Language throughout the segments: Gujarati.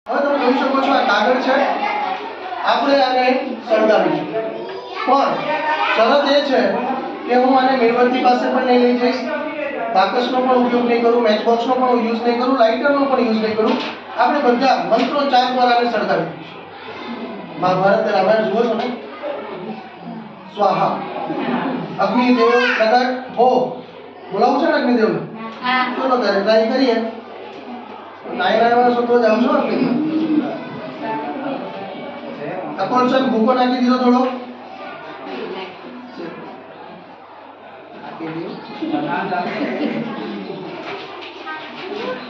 હવે તમે જોઈ શકો છો આ કાગળ છે, આપણે આને સળગાવીશું, પણ શરત એ છે કે હું આને મીણબત્તી પાસે પણ નહીં લઈ જઈશ, બાકસનો પણ ઉપયોગ નહીં કરું, મેચ બોક્સનો પણ યુઝ નહીં કરું, લાઇટરનો પણ યુઝ નહીં કરું. આપણે બધા મંત્રોચ્ચાર દ્વારા આને સળગાવી દઈશું. મહાભારત રામાયણ જુઓ છો ને? સ્વાહા અગ્નિદેવ પ્રગટ હો, બોલાવું છે ને અગ્નિદેવને? ચલો ત્યારે ટ્રાય કરીએ. નાઈ વાળા તો જાવ છો અગ્નિ. અકોલસન ભૂકો નાખી દીધો થોડો.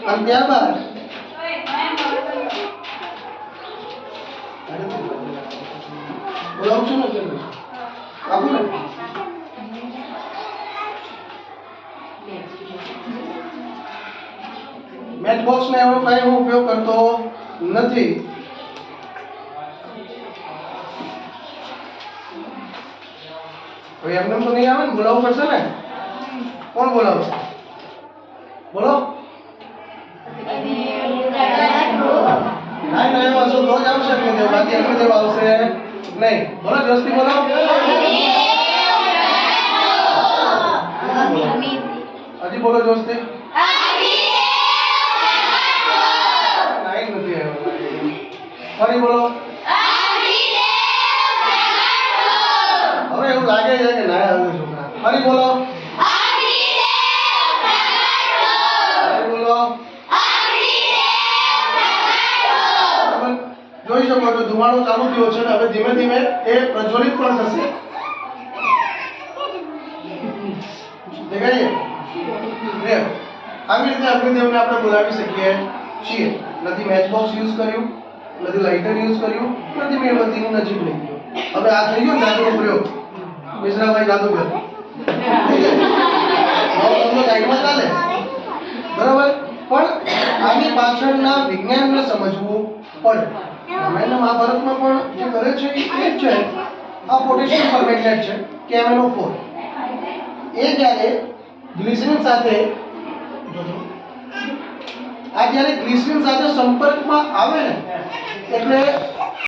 અને ત્યારબાદ બોલાવું છું ને આપું ને. મેચ બોક્સ ને એવો કઈ હું ઉપયોગ કરતો નથી. હવે એમને તો નહીં આવે ને, બોલાવવું પડશે ને. કોણ બોલાવશે? બોલો. નાઈ નાઈ વાસો તો જ આવશે અગ્નિદેવ, બાકી અગ્નિદેવ આવશે નહીં. બોલો જોસ્તી બોલો. હજી બોલો જોસ્તી. નાઈ નથી આવ્યો. ફરી બોલો. હવે એવું લાગે છે કે નાઈ આવ્યું છોકરા. ફરી બોલો. જોઈ શકો છો ધુમાડો ચાલુ થયો છે, હવે ધીમે ધીમે એ પ્રજ્વલિત પણ થશે. દેખાય છે? આવી રીતે અગ્નિદેવને આપણે બોલાવી શકીએ છીએ. નથી મેચ બોક્સ યુઝ કર્યું, નથી લાઇટર યુઝ કર્યું, નથી મીણબત્તીની નજીક લઈ ગયો. હવે આ થઈ ગયો જાદુનો પ્રયોગ. મિશ્રાભાઈ જાદુગર સાઈડમાં ચાલે બરાબર, પણ આની પાછળના વિજ્ઞાનને સમજવું પડે. રામાયણ મહાભારતમાં પણ જે કરે છે એ જ છે. આ પોટેશિયમ પરમેંગનેટ છે KMnO4. એ જ્યારે ગ્લિસરીન સાથે સંપર્કમાં આવે ને એટલે